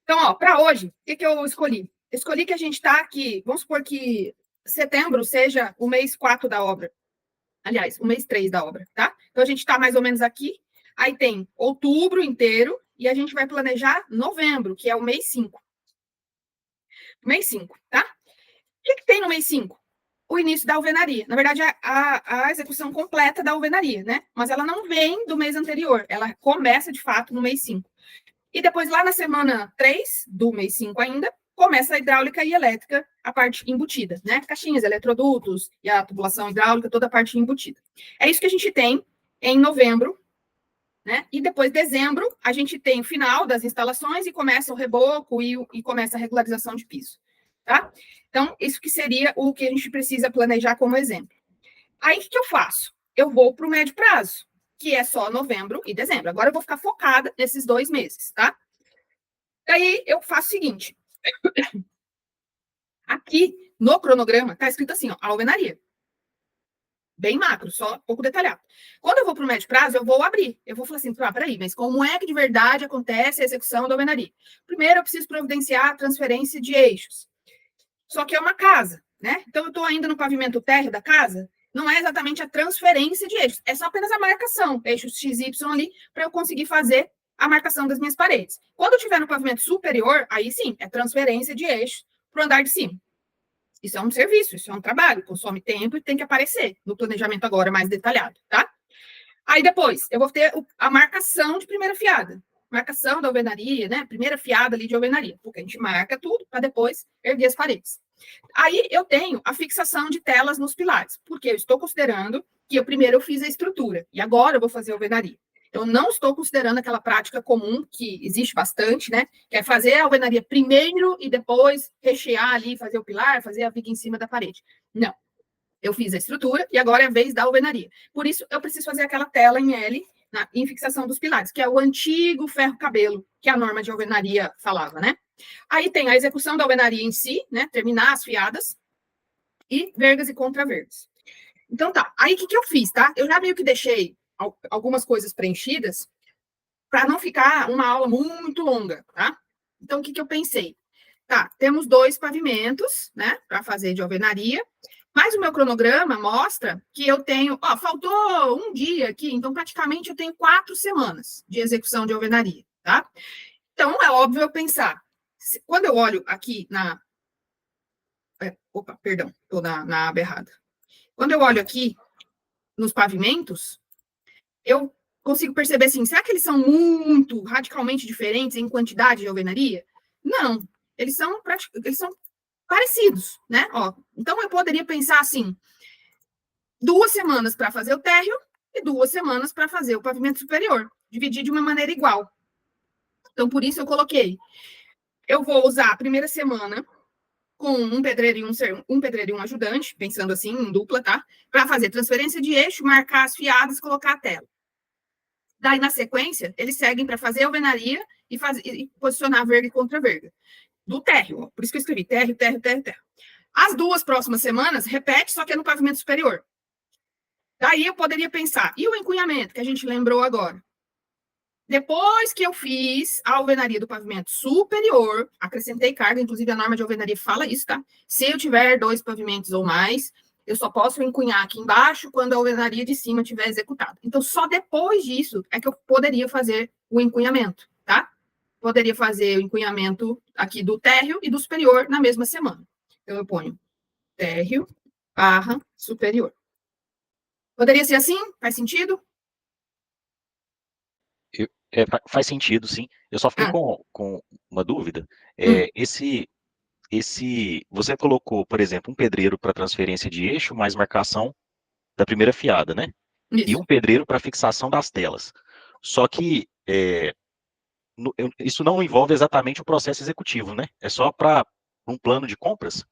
Então, ó, para hoje, o que eu escolhi? Eu escolhi que a gente está aqui, vamos supor que setembro seja o mês 4 da obra. Aliás, o mês 3 da obra, tá? Então, a gente está mais ou menos aqui. Aí tem outubro inteiro e a gente vai planejar novembro, que é o mês 5. Mês 5, tá? O que tem no mês 5? O início da alvenaria. Na verdade, a execução completa da alvenaria, né? Mas ela não vem do mês anterior. Ela começa, de fato, no mês 5. E depois, lá na semana 3 do mês 5 ainda, começa a hidráulica e elétrica, a parte embutida, né? Caixinhas, eletrodutos e a tubulação hidráulica, toda a parte embutida. É isso que a gente tem em novembro, né? E depois, dezembro, a gente tem o final das instalações e começa o reboco e começa a regularização de piso, tá? Então, isso que seria o que a gente precisa planejar como exemplo. Aí, o que eu faço? Eu vou para o médio prazo, que é só novembro e dezembro. Agora eu vou ficar focada nesses 2 meses, tá? Daí eu faço o seguinte. Aqui no cronograma tá escrito assim, ó, alvenaria. Bem macro, só pouco detalhado. Quando eu vou para o médio prazo, eu vou abrir. Eu vou falar assim, peraí, mas como é que de verdade acontece a execução da alvenaria? Primeiro, eu preciso providenciar a transferência de eixos. Só que é uma casa, né? Então, eu estou ainda no pavimento térreo da casa, não é exatamente a transferência de eixos, é só apenas a marcação, eixos XY ali, para eu conseguir fazer a marcação das minhas paredes. Quando eu estiver no pavimento superior, aí sim, é transferência de eixos para o andar de cima. Isso é um serviço, isso é um trabalho, consome tempo e tem que aparecer no planejamento agora mais detalhado, tá? Aí depois, eu vou ter a marcação de primeira fiada. Marcação da alvenaria, né? Primeira fiada ali de alvenaria, porque a gente marca tudo para depois erguer as paredes. Aí eu tenho a fixação de telas nos pilares, porque eu estou considerando que eu primeiro fiz a estrutura e agora eu vou fazer a alvenaria. Eu não estou considerando aquela prática comum que existe bastante, né? Que é fazer a alvenaria primeiro e depois rechear ali, fazer o pilar, fazer a viga em cima da parede. Não. Eu fiz a estrutura e agora é a vez da alvenaria. Por isso, eu preciso fazer aquela tela em L, em fixação dos pilares, que é o antigo ferro-cabelo, que a norma de alvenaria falava, né? Aí tem a execução da alvenaria em si, né? Terminar as fiadas, e vergas e contra-vergas. Então tá, aí o que eu fiz, tá? Eu já meio que deixei algumas coisas preenchidas para não ficar uma aula muito longa, tá? Então, o que eu pensei? Tá, temos 2 pavimentos, né, para fazer de alvenaria, mas o meu cronograma mostra que eu tenho, ó, faltou um dia aqui, então praticamente eu tenho 4 semanas de execução de alvenaria, tá? Então, é óbvio eu pensar, quando eu olho aqui opa, perdão, estou na aba errada. Quando eu olho aqui nos pavimentos, eu consigo perceber assim, será que eles são muito radicalmente diferentes em quantidade de alvenaria? Não, eles são parecidos, né? Ó, então eu poderia pensar assim, 2 semanas para fazer o térreo e 2 semanas para fazer o pavimento superior, dividir de uma maneira igual. Então, por isso eu coloquei. Eu vou usar a primeira semana com um pedreiro e um ajudante, pensando assim, em dupla, tá? Para fazer transferência de eixo, marcar as fiadas, colocar a tela. Daí, na sequência, eles seguem para fazer a alvenaria e posicionar verga e contra-verga. Do térreo, por isso que eu escrevi térreo, térreo, térreo, térreo. As 2 próximas semanas, repete, só que é no pavimento superior. Daí eu poderia pensar, e o encunhamento, que a gente lembrou agora? Depois que eu fiz a alvenaria do pavimento superior, acrescentei carga, inclusive a norma de alvenaria fala isso, tá? Se eu tiver 2 pavimentos ou mais, eu só posso encunhar aqui embaixo quando a alvenaria de cima estiver executada. Então, só depois disso é que eu poderia fazer o encunhamento, tá? Poderia fazer o encunhamento aqui do térreo e do superior na mesma semana. Então, eu ponho térreo barra superior. Poderia ser assim? Faz sentido? Faz sentido, sim. Eu só fiquei com uma dúvida. Você colocou, por exemplo, um pedreiro para transferência de eixo, mais marcação da primeira fiada, né? Isso. E um pedreiro para fixação das telas. Só que isso não envolve exatamente o processo executivo, né? É só para um plano de compras?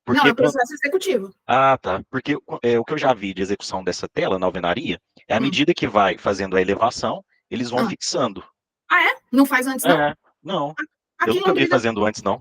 Não, é o processo executivo. Ah, tá. Porque o que eu já vi de execução dessa tela na alvenaria é à medida que vai fazendo a elevação, eles vão fixando. Ah, é? Não faz antes, não? Não. Aqui Eu nunca vi fazendo antes, não.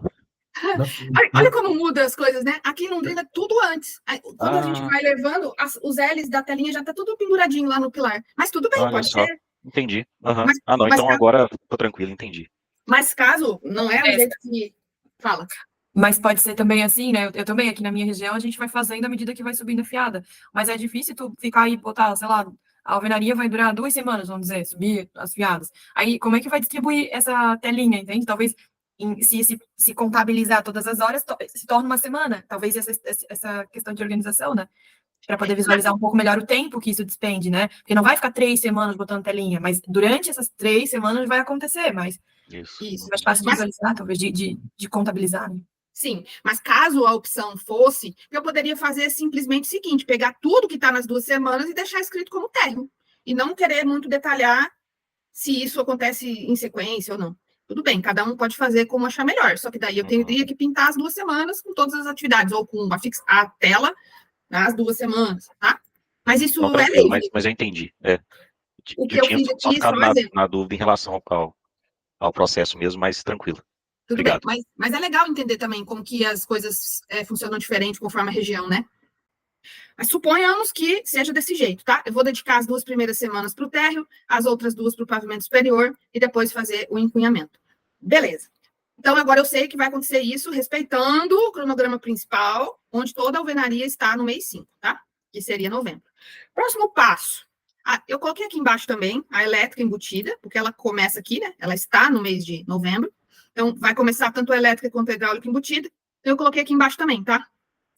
Olha como muda as coisas, né? Aqui em Londrina, tudo antes. Quando a gente vai levando, os L's da telinha já tá tudo penduradinho lá no pilar. Mas tudo bem, Olha pode só. ser. Entendi. Mas, Não, mas então agora tô tranquilo, entendi. Mas caso não é o jeito que fala. Mas pode ser também assim, né? Eu também, aqui na minha região, a gente vai fazendo à medida que vai subindo a fiada. Mas é difícil tu ficar aí, botar, sei lá, a alvenaria vai durar 2 semanas, vamos dizer, subir as fiadas. Aí, como é que vai distribuir essa telinha, entende? Talvez, se contabilizar todas as horas, se torna uma semana. Talvez essa questão de organização, né? Para poder visualizar um pouco melhor o tempo que isso despende, né? Porque não vai ficar 3 semanas botando telinha, mas durante essas 3 semanas vai acontecer, mas Isso. mais fácil de visualizar, talvez, de contabilizar, né? Sim, mas caso a opção fosse, eu poderia fazer simplesmente o seguinte, pegar tudo que está nas 2 semanas e deixar escrito como térreo, e não querer muito detalhar se isso acontece em sequência ou não. Tudo bem, cada um pode fazer como achar melhor, só que daí eu teria que pintar as 2 semanas com todas as atividades, ou com a tela nas 2 semanas, tá? Mas isso Não, é lei. mas eu entendi. O que Eu eu tinha fiz só aqui, só ficado um exemplo. na dúvida em relação ao processo mesmo, mas tranquilo. Tudo Obrigado. bem, mas é legal entender também como que as coisas funcionam diferente conforme a região, né? Mas suponhamos que seja desse jeito, tá? Eu vou dedicar as 2 primeiras semanas para o térreo, as outras 2 para o pavimento superior e depois fazer o encunhamento. Beleza. Então, agora eu sei que vai acontecer isso respeitando o cronograma principal, onde toda a alvenaria está no mês 5, tá? Que seria novembro. Próximo passo. Eu coloquei aqui embaixo também a elétrica embutida, porque ela começa aqui, né? Ela está no mês de novembro. Então, vai começar tanto a elétrica quanto a hidráulica embutida. Então, eu coloquei aqui embaixo também, tá?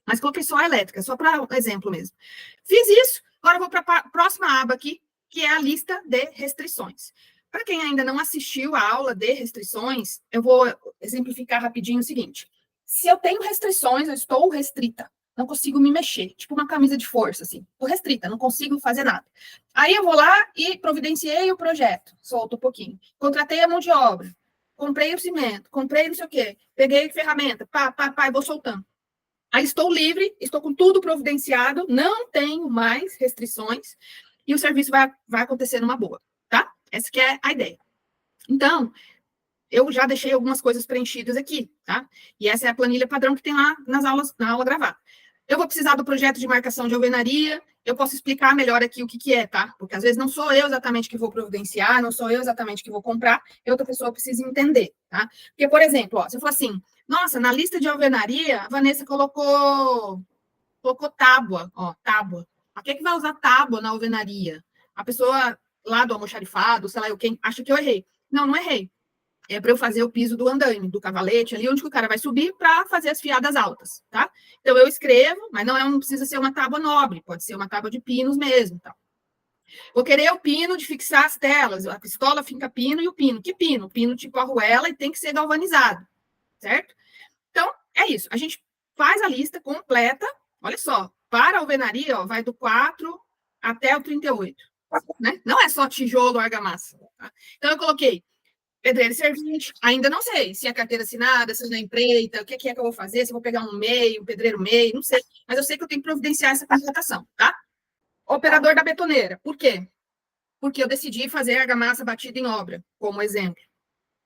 Mas coloquei só a elétrica, só para exemplo mesmo. Fiz isso, agora eu vou para a próxima aba aqui, que é a lista de restrições. Para quem ainda não assistiu à aula de restrições, eu vou exemplificar rapidinho o seguinte. Se eu tenho restrições, eu estou restrita, não consigo me mexer, tipo uma camisa de força, assim. Estou restrita, não consigo fazer nada. Aí eu vou lá e providenciei o projeto, solto um pouquinho. Contratei a mão de obra, comprei o cimento, comprei não sei o quê, peguei ferramenta, pá, e vou soltando. Aí estou livre, estou com tudo providenciado, não tenho mais restrições e o serviço vai acontecer numa boa, tá? Essa que é a ideia. Então, eu já deixei algumas coisas preenchidas aqui, tá? E essa é a planilha padrão que tem lá nas aulas, na aula gravada. Eu vou precisar do projeto de marcação de alvenaria, eu posso explicar melhor aqui o que é, tá? Porque às vezes não sou eu exatamente que vou providenciar, não sou eu exatamente que vou comprar, e outra pessoa precisa entender, tá? Porque, por exemplo, ó, se eu for assim, nossa, na lista de alvenaria, a Vanessa colocou tábua, ó, tábua. Para que vai usar tábua na alvenaria? A pessoa lá do almoxarifado, sei lá, eu quem acha que eu errei. Não, não errei. É para eu fazer o piso do andaime, do cavalete, ali onde o cara vai subir para fazer as fiadas altas, tá? Então eu escrevo, mas não precisa ser uma tábua nobre, pode ser uma tábua de pinos mesmo, tá? Vou querer o pino de fixar as telas, a pistola finca pino e o pino. Que pino? Pino tipo arruela e tem que ser galvanizado, certo? Então, é isso. A gente faz a lista completa, olha só, para a alvenaria, ó, vai do 4 até o 38, né? Não é só tijolo, argamassa. Tá? Então, eu coloquei pedreiro e servente, ainda não sei se é carteira assinada, se é na empreita, o que é que eu vou fazer, se eu vou pegar um MEI, um pedreiro MEI, não sei, mas eu sei que eu tenho que providenciar essa contratação, tá? Operador da betoneira, por quê? Porque eu decidi fazer argamassa batida em obra, como exemplo.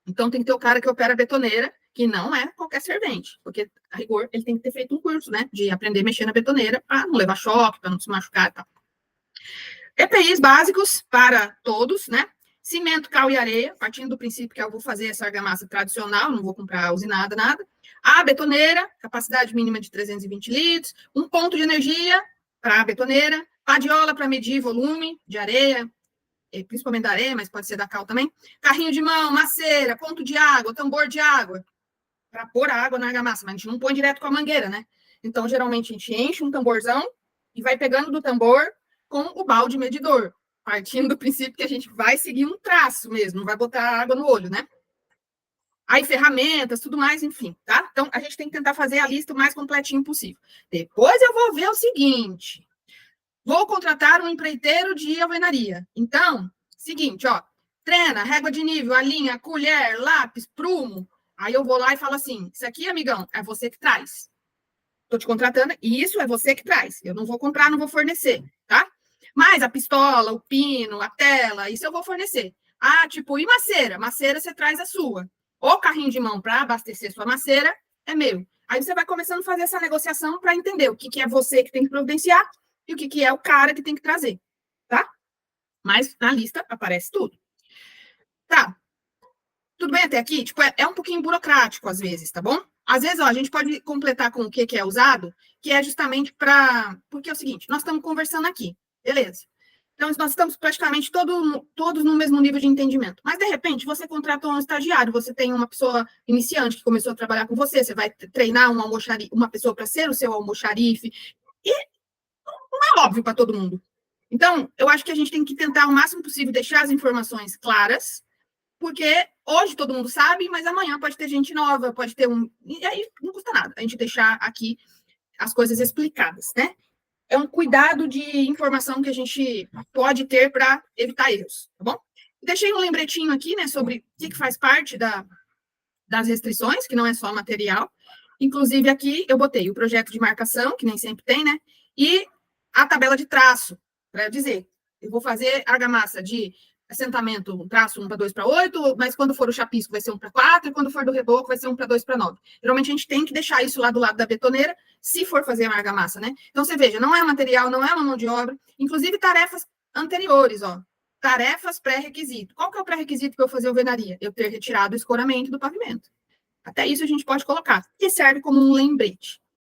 Então, tem que ter o cara que opera a betoneira, que não é qualquer servente, porque, a rigor, ele tem que ter feito um curso, né, de aprender a mexer na betoneira para não levar choque, para não se machucar e tal. EPIs básicos para todos, né? Cimento, cal e areia, partindo do princípio que eu vou fazer essa argamassa tradicional, não vou comprar usinada, nada. A betoneira, capacidade mínima de 320 litros, um ponto de energia para a betoneira, padiola para medir volume de areia, principalmente da areia, mas pode ser da cal também. Carrinho de mão, maceira, ponto de água, tambor de água, para pôr a água na argamassa, mas a gente não põe direto com a mangueira, né? Então, geralmente, a gente enche um tamborzão e vai pegando do tambor com o balde medidor, partindo do princípio que a gente vai seguir um traço mesmo, não vai botar água no olho, né? Aí, ferramentas, tudo mais, enfim, tá? Então, a gente tem que tentar fazer a lista o mais completinho possível. Depois eu vou ver o seguinte: vou contratar um empreiteiro de alvenaria. Então, seguinte, ó, trena, régua de nível, a linha, colher, lápis, prumo. Aí eu vou lá e falo assim, isso aqui, amigão, é você que traz. Estou te contratando e isso é você que traz. Eu não vou comprar, não vou fornecer, tá? Mas a pistola, o pino, a tela, isso eu vou fornecer. Ah, tipo, e maceira? Maceira você traz a sua. O carrinho de mão para abastecer sua maceira é meu. Aí você vai começando a fazer essa negociação para entender o que é você que tem que providenciar e o que é o cara que tem que trazer, tá? Mas na lista aparece tudo. Tá. Tudo bem até aqui? Tipo, é um pouquinho burocrático às vezes, tá bom? Às vezes, ó, a gente pode completar com o que é usado, que é justamente para... Porque é o seguinte, nós estamos conversando aqui, beleza? Então, nós estamos praticamente todos no mesmo nível de entendimento. Mas, de repente, você contratou um estagiário, você tem uma pessoa iniciante que começou a trabalhar com você, você vai treinar uma pessoa para ser o seu almoxarife, e não é óbvio para todo mundo. Então, eu acho que a gente tem que tentar o máximo possível deixar as informações claras, porque hoje todo mundo sabe, mas amanhã pode ter gente nova, pode ter um... E aí não custa nada a gente deixar aqui as coisas explicadas, né? É um cuidado de informação que a gente pode ter para evitar erros, tá bom? Deixei um lembretinho aqui, né, sobre o que faz parte das restrições, que não é só material. Inclusive, aqui eu botei o projeto de marcação, que nem sempre tem, né? E a tabela de traço, para dizer, eu vou fazer argamassa de assentamento, um traço 1 para 2 para 8, mas quando for o chapisco vai ser 1 para 4, e quando for do reboco vai ser 1 para 2 para 9. Geralmente a gente tem que deixar isso lá do lado da betoneira, se for fazer uma argamassa, né? Então você veja, não é material, não é uma mão de obra, inclusive tarefas anteriores, ó. Tarefas pré-requisito. Qual que é o pré-requisito para eu fazer alvenaria? Eu ter retirado o escoramento do pavimento. Até isso a gente pode colocar, que serve como um lembrete.